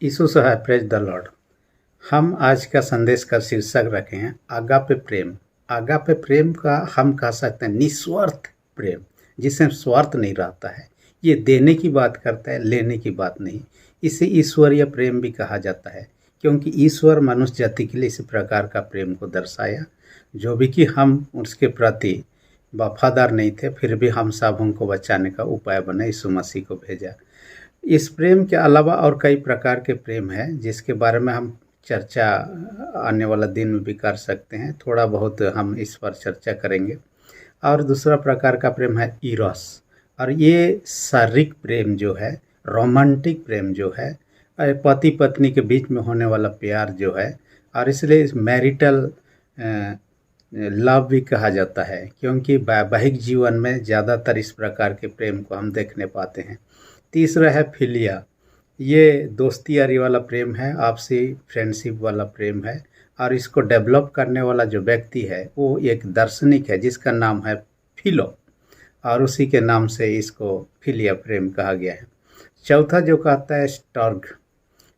यीशु से है, praise the Lord. हम आज का संदेश का शीर्षक रखे हैं आगापे प्रेम। आगापे प्रेम का हम कह सकते हैं निस्वार्थ प्रेम, जिसमें स्वार्थ नहीं रहता है। ये देने की बात करता है, लेने की बात नहीं। इसे ईश्वरीय प्रेम भी कहा जाता है, क्योंकि ईश्वर मनुष्य जाति के लिए इस प्रकार का प्रेम को दर्शाया, जो भी कि हम उसके प्रति वफादार नहीं थे, फिर भी हम सबों को बचाने का उपाय बने, यीशु मसीह को भेजा। इस प्रेम के अलावा और कई प्रकार के प्रेम हैं, जिसके बारे में हम चर्चा आने वाला दिन में भी कर सकते हैं। थोड़ा बहुत हम इस पर चर्चा करेंगे। और दूसरा प्रकार का प्रेम है इरोस, और ये शारीरिक प्रेम जो है, रोमांटिक प्रेम जो है, पति पत्नी के बीच में होने वाला प्यार जो है, और इसलिए मैरिटल लव भी कहा जाता है, क्योंकि वैवाहिक जीवन में ज़्यादातर इस प्रकार के प्रेम को हम देखने पाते हैं। तीसरा है फिलिया। ये दोस्ती यारी वाला प्रेम है, आपसी फ्रेंडशिप वाला प्रेम है, और इसको डेवलप करने वाला जो व्यक्ति है वो एक दार्शनिक है जिसका नाम है फिलो, और उसी के नाम से इसको फिलिया प्रेम कहा गया है। चौथा जो कहता है स्टॉर्ग।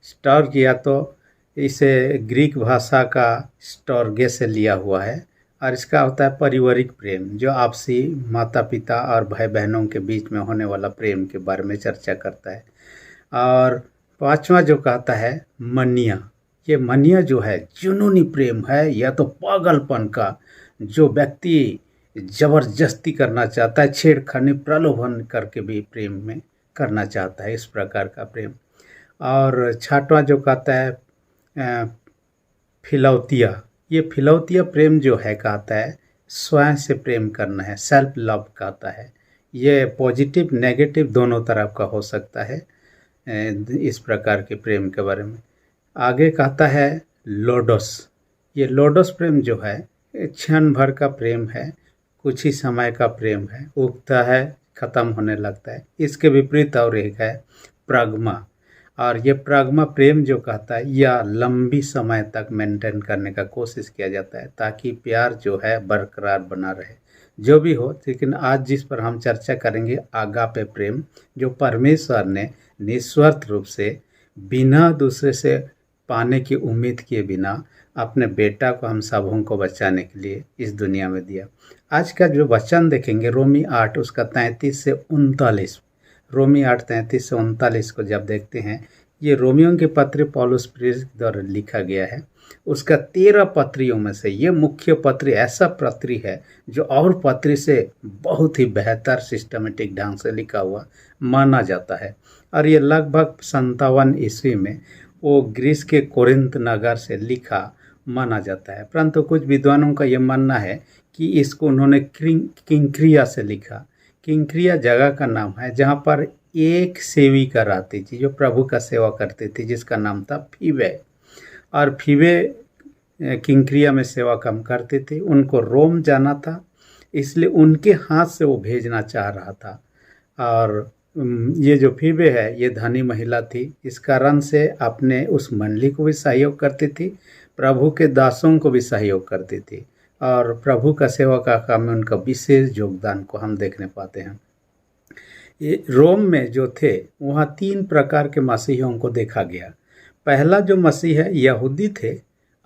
स्टॉर्ग या तो इसे ग्रीक भाषा का स्टॉर्गे से लिया हुआ है, और इसका होता है पारिवारिक प्रेम, जो आपसी माता पिता और भाई बहनों के बीच में होने वाला प्रेम के बारे में चर्चा करता है। और पांचवा जो कहता है मनिया। ये मनिया जो है जुनूनी प्रेम है, या तो पागलपन का, जो व्यक्ति जबरदस्ती करना चाहता है, छेड़खानी प्रलोभन करके भी प्रेम में करना चाहता है, इस प्रकार का प्रेम। और छठवां जो कहता है फिलौतिया। ये फिलौतिया प्रेम जो है कहता है स्वयं से प्रेम करना है, सेल्फ लव कहता है। ये पॉजिटिव नेगेटिव दोनों तरफ का हो सकता है। इस प्रकार के प्रेम के बारे में आगे कहता है लोडोस। ये लोडोस प्रेम जो है क्षण भर का प्रेम है, कुछ ही समय का प्रेम है, उगता है ख़त्म होने लगता है। इसके विपरीत और एक है प्राग्मा, और ये प्राग्मा प्रेम जो कहता है यह लंबी समय तक मेंटेन करने का कोशिश किया जाता है, ताकि प्यार जो है बरकरार बना रहे। जो भी हो, लेकिन आज जिस पर हम चर्चा करेंगे आगापे प्रेम, जो परमेश्वर ने निस्वार्थ रूप से बिना दूसरे से पाने की उम्मीद किए बिना अपने बेटा को हम सबों को बचाने के लिए इस दुनिया में दिया। आज का जो वचन देखेंगे रोमी 8 उसका 33 से 39। रोमी 8:33 से 39 को जब देखते हैं, ये रोमियों के पत्र पौलुस प्रेरित द्वारा लिखा गया है। उसका 13 पत्रियों में से ये मुख्य पत्री ऐसा पत्री है जो और पत्री से बहुत ही बेहतर सिस्टमेटिक ढंग से लिखा हुआ माना जाता है। और ये लगभग 57 ईस्वी में वो ग्रीस के कोरिन्थ नगर से लिखा माना जाता है, परंतु कुछ विद्वानों का ये मानना है कि इसको उन्होंने किंक्रिया से लिखा। किंक्रिया जगह का नाम है जहाँ पर एक सेविका रहती थी जो प्रभु का सेवा करती थी, जिसका नाम था फीबे। और फीबे किंक्रिया में सेवा कम करती थी, उनको रोम जाना था, इसलिए उनके हाथ से वो भेजना चाह रहा था। और ये जो फीबे है ये धनी महिला थी, इस कारण से अपने उस मंडली को भी सहयोग करती थी, प्रभु के दासों को भी सहयोग करती थी, और प्रभु का सेवा का काम में उनका विशेष योगदान को हम देखने पाते हैं। ये रोम में जो थे वहाँ 3 प्रकार के मसीहियों को देखा गया। पहला जो मसीह है यहूदी थे,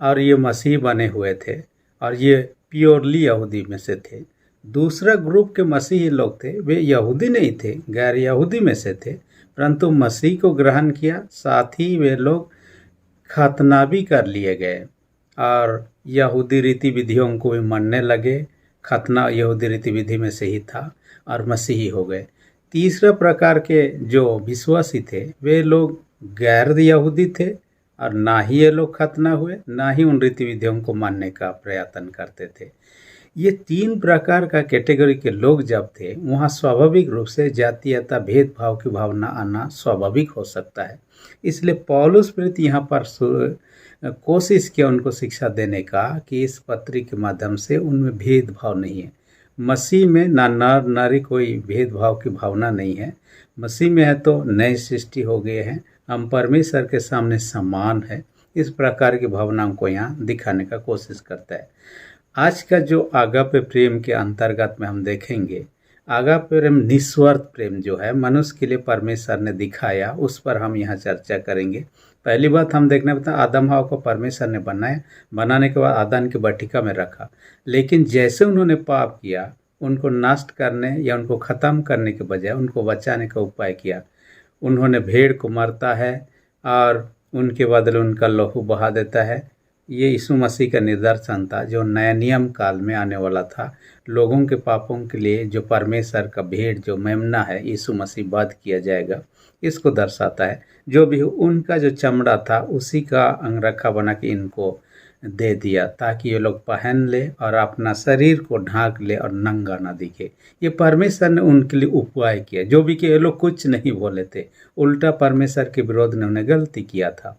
और ये मसीह बने हुए थे, और ये प्योरली यहूदी में से थे। दूसरा ग्रुप के मसीही लोग थे, वे यहूदी नहीं थे, गैर यहूदी में से थे, परंतु मसीह को ग्रहण किया, साथ ही वे लोग खतना भी कर लिए गए और यहूदी रीति विधियों को भी मानने लगे। खतना यहूदी रीति विधि में से ही था और मसीही हो गए। तीसरा प्रकार के जो विश्वासी थे वे लोग गैर यहूदी थे, और ना ही ये लोग खतना हुए, ना ही उन रीति विधियों को मानने का प्रयत्न करते थे। ये 3 प्रकार का कैटेगरी के लोग जब थे, वहाँ स्वाभाविक रूप से जातीयता भेदभाव की भावना आना स्वाभाविक हो सकता है। इसलिए पौलुस प्रेरित यहाँ पर कोशिश किया उनको शिक्षा देने का कि इस पत्री के माध्यम से उनमें भेदभाव नहीं है। मसीह में ना नर नारी कोई भेदभाव की भावना नहीं है। मसीह में है तो नई सृष्टि हो गए हैं, हम परमेश्वर के सामने समान है। इस प्रकार की भावनाओं को यहाँ दिखाने का कोशिश करता है। आज का जो आगापे प्रेम के अंतर्गत में हम देखेंगे, आगा प्रेम निस्वार्थ प्रेम जो है मनुष्य के लिए परमेश्वर ने दिखाया, उस पर हम यहाँ चर्चा करेंगे। पहली बात हम देखने पाते हैं, आदम हवा को परमेश्वर ने बनाया, बनाने के बाद आदम की वाटिका में रखा, लेकिन जैसे उन्होंने पाप किया, उनको नष्ट करने या उनको ख़त्म करने के बजाय उनको बचाने का उपाय किया। उन्होंने भेड़ को मारता है और उनके बदले उनका लहू बहा देता है। ये यीशु मसीह का निदर्शन था जो नया नियम काल में आने वाला था। लोगों के पापों के लिए जो परमेश्वर का भेड़ जो मेमना है यीशु मसीह वध किया जाएगा, इसको दर्शाता है। जो भी उनका जो चमड़ा था उसी का अंगरखा बना के इनको दे दिया ताकि ये लोग पहन ले और अपना शरीर को ढांक ले और नंगा ना दिखे। ये परमेश्वर ने उनके लिए उपाय किया, जो भी कि ये लोग कुछ नहीं बोले थे, उल्टा परमेश्वर के विरोध में उन्हें गलती किया था।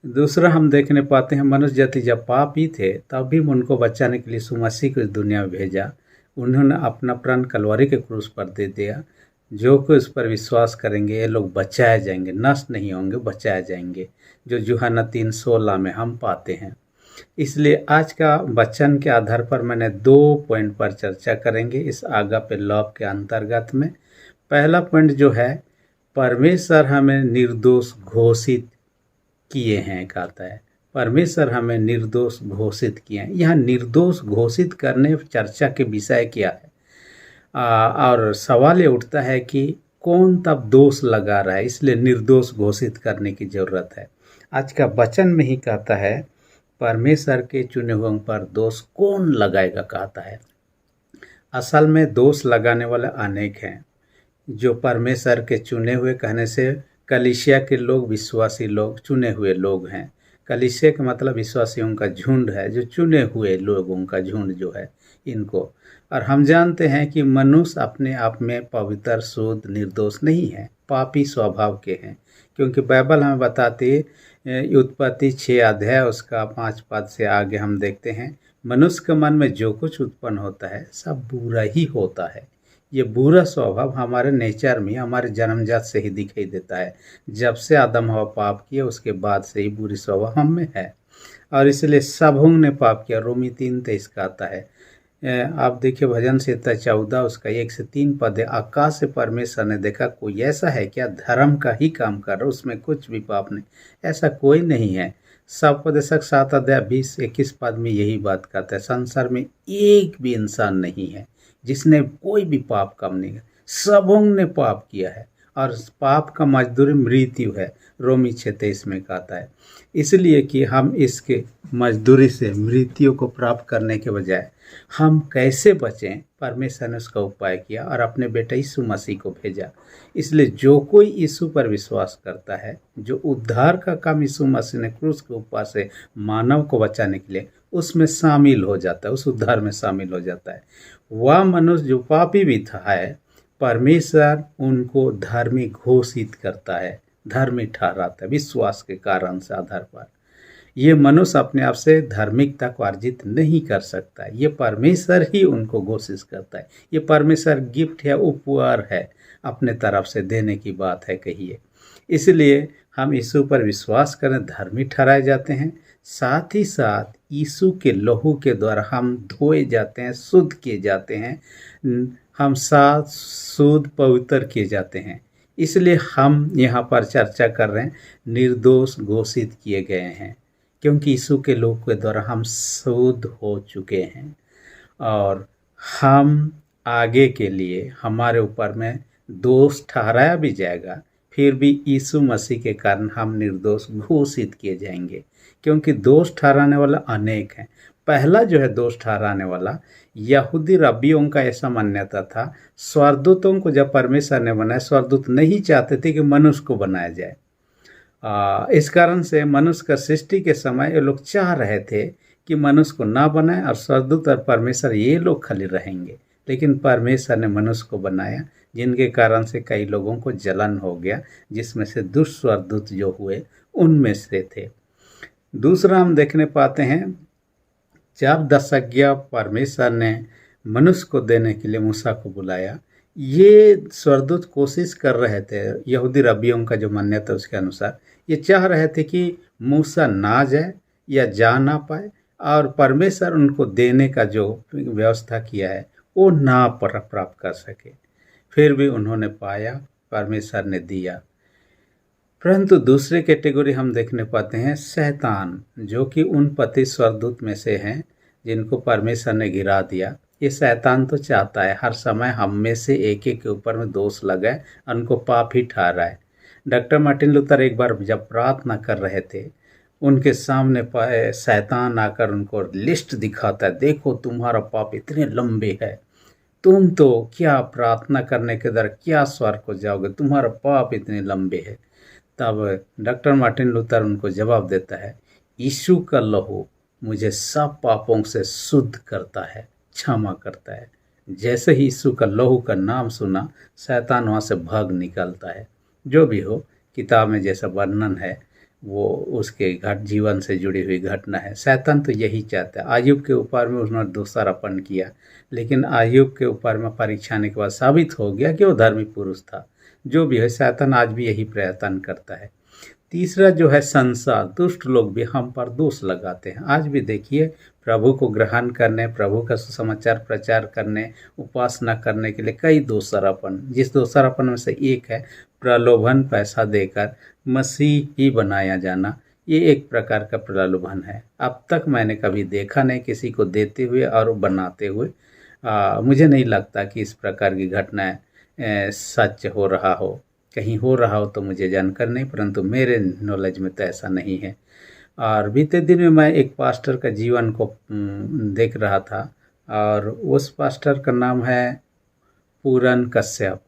दूसरा हम देखने पाते हैं, मनुष्य जाति जब पापी थे तब भी उनको बचाने के लिए यीशु मसीह को इस दुनिया में भेजा। उन्होंने अपना प्राण कलवरी के क्रूस पर दे दिया। जो कोई उस पर विश्वास करेंगे ये लोग बचाए जाएंगे, नष्ट नहीं होंगे, बचाए जाएंगे, जो यूहन्ना 3:16 में हम पाते हैं। इसलिए आज का वचन के आधार पर मैंने 2 पॉइंट पर चर्चा करेंगे इस आगापे लव के अंतर्गत में। पहला पॉइंट जो है, परमेश्वर हमें निर्दोष घोषित किए हैं, कहता है परमेश्वर हमें निर्दोष घोषित किए हैं। यह निर्दोष घोषित करने चर्चा के विषय क्या है? और सवाल ये उठता है कि कौन तब दोष लगा रहा है, इसलिए निर्दोष घोषित करने की जरूरत है। आज का वचन में ही कहता है परमेश्वर के चुने हुओं पर दोष कौन लगाएगा, कहता है। असल में दोष लगाने वाले अनेक हैं। जो परमेश्वर के चुने हुए कहने से कलीसिया के लोग, विश्वासी लोग चुने हुए लोग हैं। कलीसिया का मतलब विश्वासियों का झुंड है, जो चुने हुए लोगों का झुंड जो है इनको। और हम जानते हैं कि मनुष्य अपने आप में पवित्र, शुद्ध, निर्दोष नहीं है, पापी स्वभाव के हैं। क्योंकि बाइबल हमें बताती है, उत्पत्ति 6 अध्याय उसका 5 पद से आगे हम देखते हैं, मनुष्य के मन में जो कुछ उत्पन्न होता है सब बुरा ही होता है। ये बुरा स्वभाव हमारे नेचर में, हमारे जन्मजात से ही दिखाई देता है। जब से आदम हवा पाप किया उसके बाद से ही बुरी स्वभाव हम में है, और इसलिए सबों ने पाप किया। रोमी 3:23 का आता है। आप देखिए भजन संहिता 14 उसका 1 से 3 पद है। आकाश से परमेश्वर ने देखा, कोई ऐसा है क्या धर्म का ही काम कर रहा, उसमें कुछ भी पाप नहीं, ऐसा कोई नहीं है। सबोपदेशक 7 अध्याय 20-21 पद में यही बात कहता है, संसार में एक भी इंसान नहीं है जिसने कोई भी पाप कम नहीं किया, सबों ने पाप किया है और पाप का मजदूरी मृत्यु है। रोमी 6:23 में कहता है। इसलिए कि हम इसके मजदूरी से मृत्यु को प्राप्त करने के बजाय हम कैसे बचें, परमेश्वर ने उसका उपाय किया और अपने बेटे यीशु मसीह को भेजा। इसलिए जो कोई यीशु पर विश्वास करता है, जो उद्धार का काम यीशु मसीह ने क्रूस के ऊपर से मानव को बचाने के लिए उसमें शामिल हो जाता है, उस उद्धार में शामिल हो जाता है। वह मनुष्य जो पापी भी था है, परमेश्वर उनको धर्मी घोषित करता है, धर्मी ठहराता है विश्वास के कारण से आधार पर। ये मनुष्य अपने आप से धार्मिकता को अर्जित नहीं कर सकता है, ये परमेश्वर ही उनको घोषित करता है। ये परमेश्वर गिफ्ट है, उपहार है, अपने तरफ से देने की बात है कहिए। इसलिए हम यीशु पर विश्वास करें, धर्मी ठहराए जाते हैं। साथ ही साथ यीशु के लहू के द्वारा हम धोए जाते हैं, शुद्ध किए जाते हैं, हम साथ शुद्ध पवित्र किए जाते हैं। इसलिए हम यहाँ पर चर्चा कर रहे हैं, निर्दोष घोषित किए गए हैं, क्योंकि यीशु के लहू के द्वारा हम शुद्ध हो चुके हैं और हम आगे के लिए हमारे ऊपर में दोष ठहराया भी जाएगा, फिर भी यीशु मसीह के कारण हम निर्दोष घोषित किए जाएंगे। क्योंकि दोष ठहराने वाला अनेक हैं। पहला जो है दोष ठहराने वाला, यहूदी रब्बियों का ऐसा मान्यता था, स्वर्गदूतों को जब परमेश्वर ने बनाया, स्वर्गदूत नहीं चाहते थे कि मनुष्य को बनाया जाए। इस कारण से मनुष्य का सृष्टि के समय ये लोग चाह रहे थे कि मनुष्य को ना बनाए और स्वर्गदूत और परमेश्वर ये लोग खाली रहेंगे। लेकिन परमेश्वर ने मनुष्य को बनाया, जिनके कारण से कई लोगों को जलन हो गया, जिसमें से दुष्ट स्वर्गदूत जो हुए उनमें से थे। दूसरा हम देखने पाते हैं, जब 10 आज्ञा परमेश्वर ने मनुष्य को देने के लिए मूसा को बुलाया, ये स्वर्गदूत कोशिश कर रहे थे, यहूदी रब्बियों का जो मान्यता उसके अनुसार ये चाह रहे थे कि मूसा ना जाए या जा ना पाए, और परमेश्वर उनको देने का जो व्यवस्था किया है वो ना प्राप्त कर सके। फिर भी उन्होंने पाया, परमेश्वर ने दिया। परंतु दूसरी कैटेगरी हम देखने पाते हैं शैतान, जो कि उन पति स्वर्गदूत में से हैं जिनको परमेश्वर ने गिरा दिया। ये शैतान तो चाहता है हर समय हम में से एक एक के ऊपर में दोष लगाए, उनको पाप ही ठहराए। डॉक्टर मार्टिन लूथर एक बार जब प्रार्थना कर रहे थे, उनके सामने शैतान आकर उनको लिस्ट दिखाता है, देखो तुम्हारा पाप इतने लंबे है, तुम तो क्या प्रार्थना करने के दर क्या स्वर्ग को जाओगे, तुम्हारा पाप इतने लंबे है। तब डॉक्टर मार्टिन लूथर उनको जवाब देता है, यीशु का लहू मुझे सब पापों से शुद्ध करता है, क्षमा करता है। जैसे ही यीशु का लहू का नाम सुना, शैतान वहाँ से भाग निकलता है। जो भी हो, किताब में जैसा वर्णन है वो उसके जीवन से जुड़ी हुई घटना है। शैतान तो यही चाहता है। आयुब के ऊपर में उन्होंने दोषारोपण किया, लेकिन आयुब के ऊपर में परीक्षा आने के बाद साबित हो गया कि वो धर्मी पुरुष था। जो भी है, शैतान आज भी यही प्रयत्न करता है। तीसरा जो है संसार, दुष्ट लोग भी हम पर दोष लगाते हैं। आज भी देखिए, प्रभु को ग्रहण करने, प्रभु का सुसमाचार प्रचार करने, उपासना करने के लिए कई दोषारोपण, जिस दोषारोपण में से एक है प्रलोभन, पैसा देकर मसीह ही बनाया जाना। ये एक प्रकार का प्रलोभन है। अब तक मैंने कभी देखा नहीं किसी को देते हुए और बनाते हुए। मुझे नहीं लगता कि इस प्रकार की घटनाएं सच हो रहा हो। कहीं हो रहा हो तो मुझे जानकर नहीं, परंतु मेरे नॉलेज में तो ऐसा नहीं है। और बीते दिन में मैं एक पास्टर का जीवन को देख रहा था, और उस पास्टर का नाम है पूरन कश्यप।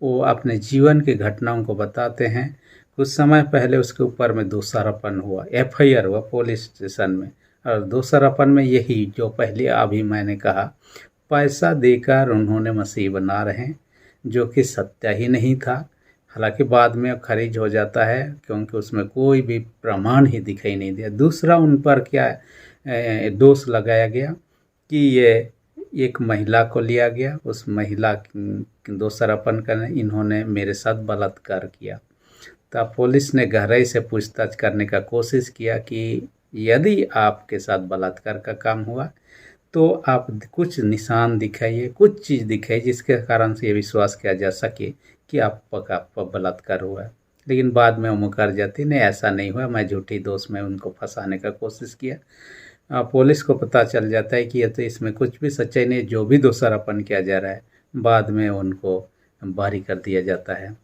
वो अपने जीवन की घटनाओं को बताते हैं। कुछ समय पहले उसके ऊपर में दोषारोपण हुआ, FIR हुआ पुलिस स्टेशन में। और दोषारोपण में यही जो पहले अभी मैंने कहा, पैसा देकर उन्होंने मसीह बना रहे हैं, जो कि सत्य ही नहीं था। हालांकि बाद में खारिज हो जाता है, क्योंकि उसमें कोई भी प्रमाण ही दिखाई नहीं दिया। दूसरा उन पर क्या दोष लगाया गया कि ये एक महिला को लिया गया, उस महिला दोषारोपण करने इन्होंने मेरे साथ बलात्कार किया। तब पुलिस ने गहराई से पूछताछ करने का कोशिश किया कि यदि आपके साथ बलात्कार का काम हुआ तो आप कुछ निशान दिखाइए, कुछ चीज़ दिखाइए जिसके कारण से ये विश्वास किया जा सके कि आप पर बलात्कार हुआ है। लेकिन बाद में वो मुकर जाती, नहीं ऐसा नहीं हुआ, मैं झूठी दोष में उनको फंसाने का कोशिश किया। पुलिस को पता चल जाता है कि ये तो इसमें कुछ भी सच्चाई नहीं, जो भी दोषारोपण किया जा रहा है बाद में उनको बारी कर दिया जाता है।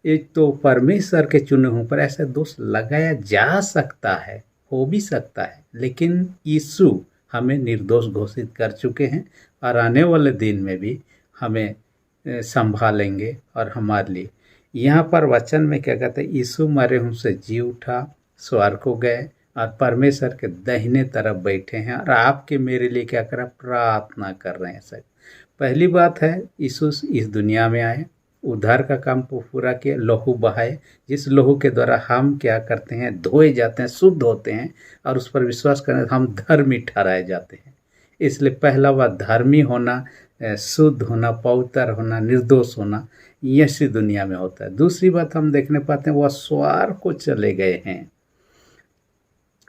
एक तो परमेश्वर के चुने हुए पर ऐसा दोष लगाया जा सकता है, हो भी सकता है, लेकिन यीशु हमें निर्दोष घोषित कर चुके हैं और आने वाले दिन में भी हमें संभालेंगे। और हमारे लिए यहाँ पर वचन में क्या कहते हैं, यीशु मरे हमसे जी उठा, स्वर्ग को गए और परमेश्वर के दाहिने तरफ बैठे हैं, और आपके मेरे लिए क्या कर प्रार्थना कर रहे हैं। सर, पहली बात है यीशु इस दुनिया में आए, उद्धार का काम को पूरा किया, लहू बहाए, जिस लहू के द्वारा हम क्या करते हैं, धोए जाते हैं, शुद्ध होते हैं, और उस पर विश्वास करने हम धर्मी ठहराए जाते हैं। इसलिए पहला बात धर्मी होना, शुद्ध होना, पवित्र होना, निर्दोष होना, यही दुनिया में होता है। दूसरी बात हम देखने पाते हैं, वह स्वर्ग को चले गए हैं,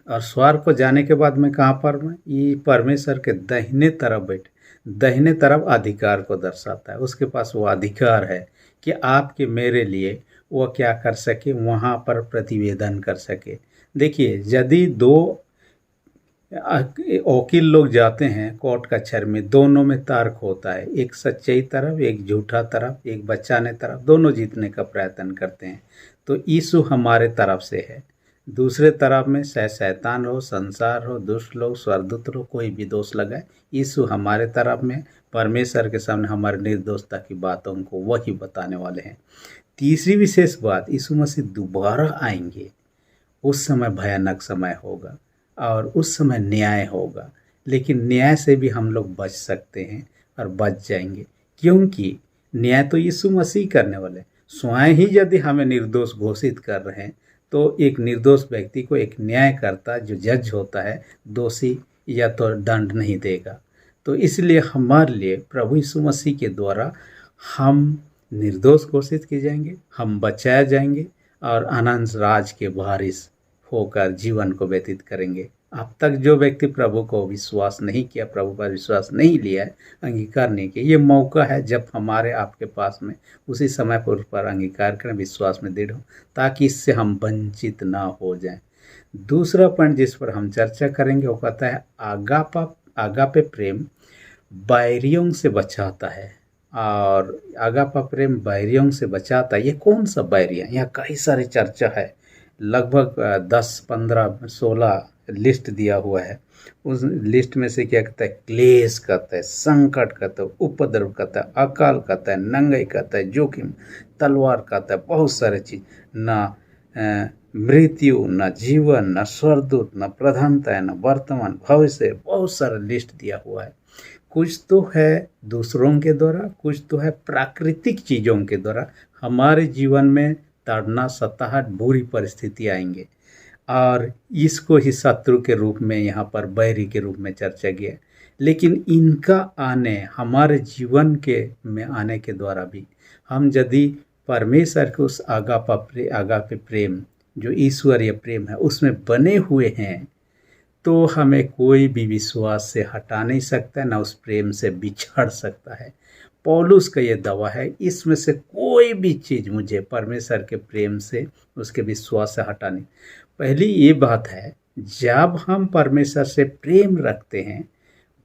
और स्वर्ग को जाने के बाद में कहाँ पर ये परमेश्वर के दाहिने तरफ बैठे। दाहिने तरफ अधिकार को दर्शाता है, उसके पास वो अधिकार है कि आपके मेरे लिए वो क्या कर सके, वहाँ पर प्रतिवेदन कर सके। देखिए, यदि दो वकील लोग जाते हैं कोर्ट कचहरी में, दोनों में तर्क होता है, एक सच्चाई तरफ, एक झूठा तरफ, एक बचाने तरफ, दोनों जीतने का प्रयत्न करते हैं। तो यीशु हमारे तरफ से है। दूसरे तरफ में शैतान हो, संसार हो, दुष्ट लोग, स्वर्गदूत हो, कोई भी दोष लगाए, यीशु हमारे तरफ में परमेश्वर के सामने हमारे निर्दोषता की बातों को वही बताने वाले हैं। तीसरी विशेष बात, यीशु मसीह दोबारा आएंगे। उस समय भयानक समय होगा और उस समय न्याय होगा, लेकिन न्याय से भी हम लोग बच सकते हैं और बच जाएंगे, क्योंकि न्याय तो यीशु मसीह करने वाले। स्वयं ही यदि हमें निर्दोष घोषित कर रहे हैं, तो एक निर्दोष व्यक्ति को एक न्यायकर्ता जो जज होता है, दोषी या तो दंड नहीं देगा। तो इसलिए हमारे लिए प्रभु यीशु मसीह के द्वारा हम निर्दोष घोषित किए जाएंगे, हम बचाए जाएंगे और अनंत राज के वारिस होकर जीवन को व्यतीत करेंगे। अब तक जो व्यक्ति प्रभु को विश्वास नहीं किया, प्रभु पर विश्वास नहीं लिया है, अंगीकार नहीं किया, ये मौका है जब हमारे आपके पास में उसी समय पर उस पर अंगीकार करें, विश्वास में दृढ़ हो, ताकि इससे हम वंचित ना हो जाएं। दूसरा पॉइंट जिस पर हम चर्चा करेंगे वो कहता है आगापे प्रेम बैरियों से बचाता है। और आगापा प्रेम बैरियों से बचाता है। ये कौन सा बैरी है? यहाँ कई सारी चर्चा है, लगभग 10, 15, 16 लिस्ट दिया हुआ है। उस लिस्ट में से क्या कहता है? क्लेश कहता है, संकट कहता है, उपद्रव कहता है, अकाल कहता है, नंगाई कहता है, जोखिम, तलवार कहता है, बहुत सारे चीज, ना मृत्यु, न जीवन, न स्वर्गदूत, न प्रधानता, न वर्तमान, भविष्य, बहुत सारा लिस्ट दिया हुआ है। कुछ तो है दूसरों के द्वारा, कुछ तो है प्राकृतिक चीज़ों के द्वारा हमारे जीवन में तड़ना, सताहट, बुरी परिस्थिति आएंगे, और इसको ही शत्रु के रूप में यहाँ पर बैरी के रूप में चर्चा किया। लेकिन इनका आने, हमारे जीवन के में आने के द्वारा भी हम यदि परमेश्वर के उस आगापे प्रेम जो ईश्वरीय प्रेम है उसमें बने हुए हैं, तो हमें कोई भी विश्वास से हटा नहीं सकता, ना उस प्रेम से बिछड़ सकता है। पौलुस का ये दावा है, इसमें से कोई भी चीज़ मुझे परमेश्वर के प्रेम से, उसके विश्वास से हटा नहीं। पहली ये बात है, जब हम परमेश्वर से प्रेम रखते हैं,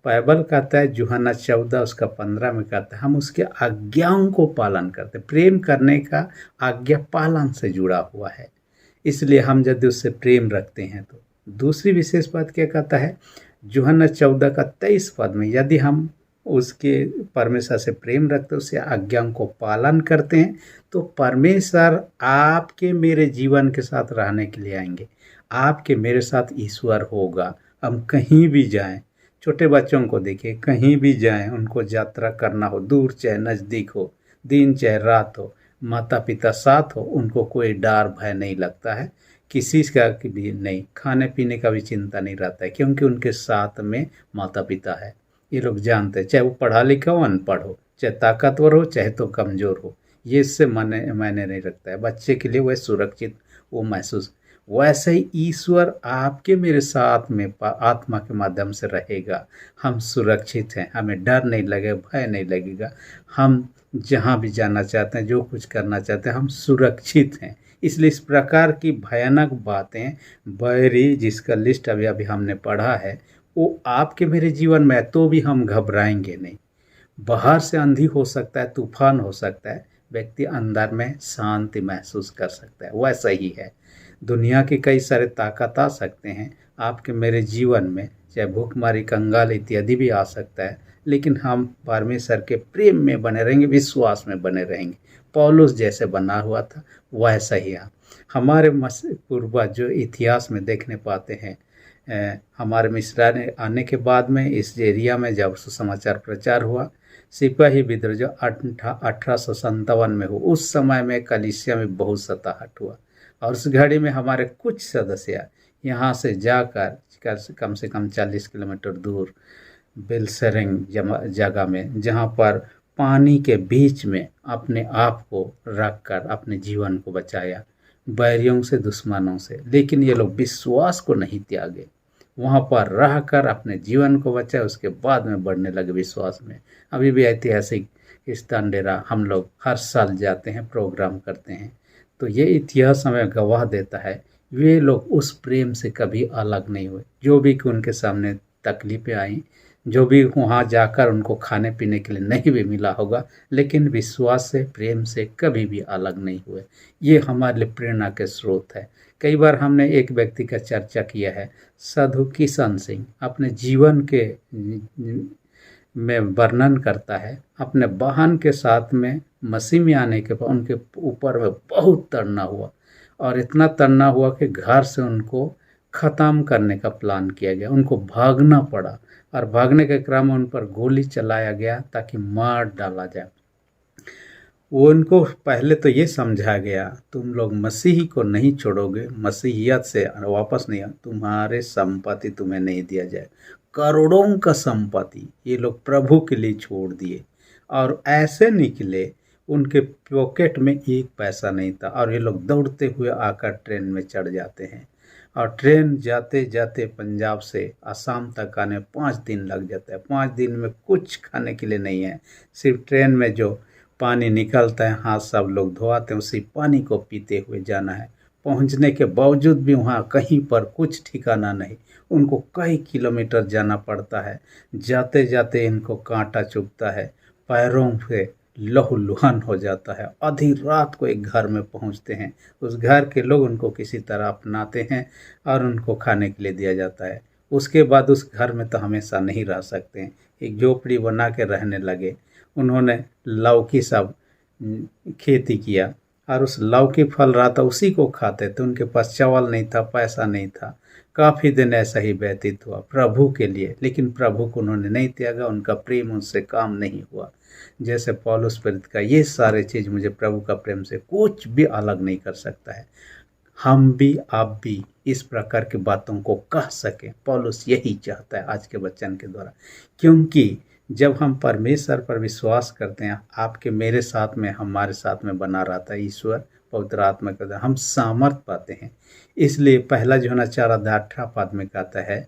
बाइबल कहता है यूहन्ना 14 उसका 15 में कहता है हम उसके आज्ञाओं को पालन करते। प्रेम करने का आज्ञा पालन से जुड़ा हुआ है, इसलिए हम यदि उससे प्रेम रखते हैं तो। दूसरी विशेष बात क्या कहता है? यूहन्ना 14 का 23 पद में, यदि हम उसके परमेश्वर से प्रेम रखते, उससे आज्ञाओं को पालन करते हैं, तो परमेश्वर आपके मेरे जीवन के साथ रहने के लिए आएंगे। आपके मेरे साथ ईश्वर होगा। हम कहीं भी जाएं, छोटे बच्चों को देखिए, कहीं भी जाएं, उनको यात्रा करना हो, दूर चाहे नज़दीक हो, दिन चाहे रात हो, माता पिता साथ हो, उनको कोई डर भय नहीं लगता है, किसी का भी नहीं, खाने पीने का भी चिंता नहीं रहता है, क्योंकि उनके साथ में माता पिता है। ये लोग जानते हैं, चाहे वो पढ़ा लिखा हो, अनपढ़ हो, चाहे ताकतवर हो, चाहे तो कमज़ोर हो, ये इससे मायने नहीं रखता है। बच्चे के लिए वह सुरक्षित वो महसूस। वैसे ही ईश्वर आपके मेरे साथ में आत्मा के माध्यम से रहेगा। हम सुरक्षित हैं, हमें डर नहीं लगेगा, भय नहीं लगेगा। हम जहाँ भी जाना चाहते हैं, जो कुछ करना चाहते हैं, हम सुरक्षित हैं। इसलिए इस प्रकार की भयानक बातें, बैरी जिसका लिस्ट अभी अभी हमने पढ़ा है, वो आपके मेरे जीवन में है तो भी हम घबराएंगे नहीं। बाहर से आंधी हो सकता है, तूफान हो सकता है, व्यक्ति अंदर में शांति महसूस कर सकता है। वैसा ही है, दुनिया के कई सारे ताकत आ सकते हैं आपके मेरे जीवन में, चाहे भूखमारी, कंगाल इत्यादि भी आ सकता है, लेकिन हम परमेश्वर के प्रेम में बने रहेंगे, विश्वास में बने रहेंगे। पौलुस जैसे बना हुआ था वैसा ही हमारे पूर्वज जो इतिहास में देखने पाते हैं। हमारे मिश्रा ने आने के बाद में इस एरिया में जब सुसमाचार प्रचार हुआ, सिपाही विद्रोह जो 1857 में हुआ, उस समय में कलीसिया में बहुत सताहट हुआ, और उस घड़ी में हमारे कुछ सदस्य यहाँ से जाकर कम से कम 40 किलोमीटर दूर बेलसरेंग जगह में, जहाँ पर पानी के बीच में अपने आप को रखकर अपने जीवन को बचाया बैरियों से, दुश्मनों से। लेकिन ये लोग विश्वास को नहीं त्यागे, वहाँ पर रहकर अपने जीवन को बचाया, उसके बाद में बढ़ने लगे विश्वास में। अभी भी ऐतिहासिक स्थान डेरा हम लोग हर साल जाते हैं, प्रोग्राम करते हैं, तो ये इतिहास हमें गवाह देता है वे लोग उस प्रेम से कभी अलग नहीं हुए। जो भी उनके सामने तकलीफें आई, जो भी वहाँ जाकर उनको खाने पीने के लिए नहीं भी मिला होगा, लेकिन विश्वास से, प्रेम से कभी भी अलग नहीं हुए। ये हमारे लिए प्रेरणा के स्रोत है। कई बार हमने एक व्यक्ति का चर्चा किया है, साधु किशन सिंह, अपने जीवन के में वर्णन करता है, अपने बहन के साथ में मसीह में आने के बाद उनके ऊपर में बहुत तड़ना हुआ, और इतना तड़ना हुआ कि घर से उनको ख़त्म करने का प्लान किया गया, उनको भागना पड़ा, और भागने के क्रम में उन पर गोली चलाया गया ताकि मार डाला जाए। वो उनको पहले तो ये समझा गया, तुम लोग मसीही को नहीं छोड़ोगे, मसीहियत से वापस नहीं, तुम्हारे संपत्ति तुम्हें नहीं दिया जाए। करोड़ों का संपत्ति ये लोग प्रभु के लिए छोड़ दिए, और ऐसे निकले उनके पॉकेट में एक पैसा नहीं था, और ये लोग दौड़ते हुए आकर ट्रेन में चढ़ जाते हैं। और ट्रेन जाते जाते पंजाब से असम तक आने 5 दिन लग जाता है। 5 दिन में कुछ खाने के लिए नहीं है, सिर्फ ट्रेन में जो पानी निकलता है, हाथ सब लोग धोआते हैं, उसी पानी को पीते हुए जाना है। पहुंचने के बावजूद भी वहाँ कहीं पर कुछ ठिकाना नहीं, उनको कई किलोमीटर जाना पड़ता है। जाते जाते इनको कांटा चुभता है, पैरों पे लहूलुहान हो जाता है। आधी रात को एक घर में पहुंचते हैं, उस घर के लोग उनको किसी तरह अपनाते हैं और उनको खाने के लिए दिया जाता है। उसके बाद उस घर में तो हमेशा नहीं रह सकते हैं, एक झोपड़ी बना के रहने लगे। उन्होंने लौकी सब खेती किया और उस लौकी फल रहा था, उसी को खाते थे। उनके पास चावल नहीं था, पैसा नहीं था। काफ़ी दिन ऐसा ही व्यतीत हुआ प्रभु के लिए, लेकिन प्रभु को उन्होंने नहीं त्यागा, उनका प्रेम उनसे काम नहीं हुआ। जैसे पौलुस प्रेरित का, ये सारे चीज़ मुझे प्रभु का प्रेम से कुछ भी अलग नहीं कर सकता है। हम भी आप भी इस प्रकार की बातों को कह सकें, पौलुस यही चाहता है आज के वचन के द्वारा। क्योंकि जब हम परमेश्वर पर विश्वास करते हैं, आपके मेरे साथ में हमारे साथ में बना रहता है ईश्वर पवित्र आत्मा के द्वारा, हम सामर्थ पाते हैं। इसलिए पहला यूहन्ना 4:18 में कहता है,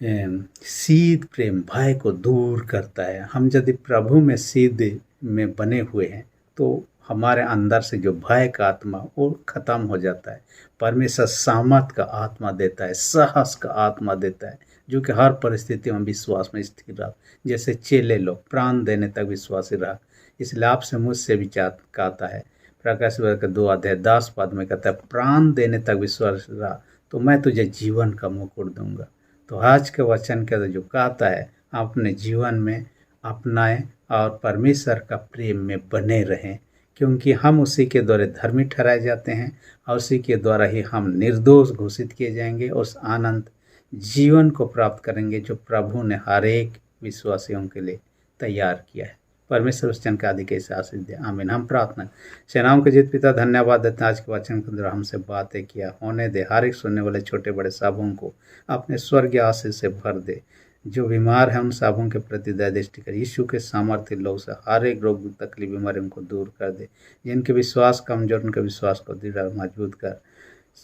सीध प्रेम भय को दूर करता है। हम यदि प्रभु में सीध में बने हुए हैं तो हमारे अंदर से जो भय का आत्मा वो खत्म हो जाता है। परमेश्वर सामर्थ का आत्मा देता है, साहस का आत्मा देता है, जो कि हर परिस्थिति में विश्वास में स्थिर रहा। जैसे चेले लोग प्राण देने तक विश्वासी रहा। इसलिए आपसे मुझसे भी कहता है, प्रकाश 2:10 में कहता है, प्राण देने तक विश्वास रहा तो मैं तुझे जीवन का मुकुट दूंगा। तो आज के वचन के जो कहता है, आप अपने जीवन में अपनाएं और परमेश्वर का प्रेम में बने रहें, क्योंकि हम उसी के द्वारा धर्मी ठहराए जाते हैं और उसी के द्वारा ही हम निर्दोष घोषित किए जाएंगे और उस आनंद जीवन को प्राप्त करेंगे जो प्रभु ने हर एक विश्वासियों के लिए तैयार किया है। परमेश्वर वचन का आदि कैसे आशीष दे, आमीन। हम प्रार्थना, सेनाओं के जीत पिता धन्यवाद देते हैं, आज के वचन के द्वारा हमसे बातें किया। होने दे हर एक सुनने वाले छोटे बड़े सबों को अपने स्वर्गीय आशीष से भर दे। जो बीमार है उन सबों के प्रति दया दृष्टि कर, यीशु के सामर्थ्य लोग से हर एक रोग तकलीफ बीमारी उनको दूर कर दे। जिनके विश्वास कमजोर उनके विश्वास को दृढ़ और मजबूत कर।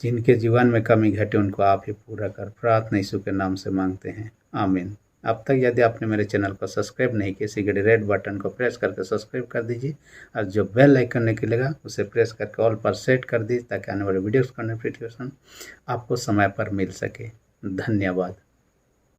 जिनके जीवन में कमी घटे उनको आप ही पूरा कर। प्रार्थना यीशु के नाम से मांगते हैं, आमीन। अब तक यदि आपने मेरे चैनल को सब्सक्राइब नहीं किया, इसी घड़ी रेड बटन को प्रेस करके सब्सक्राइब कर दीजिए और जो बेल आइकन निकलेगा उसे प्रेस करके ऑल पर सेट कर दीजिए, ताकि आने वाले वीडियोस का नोटिफिकेशन आपको समय पर मिल सके। धन्यवाद।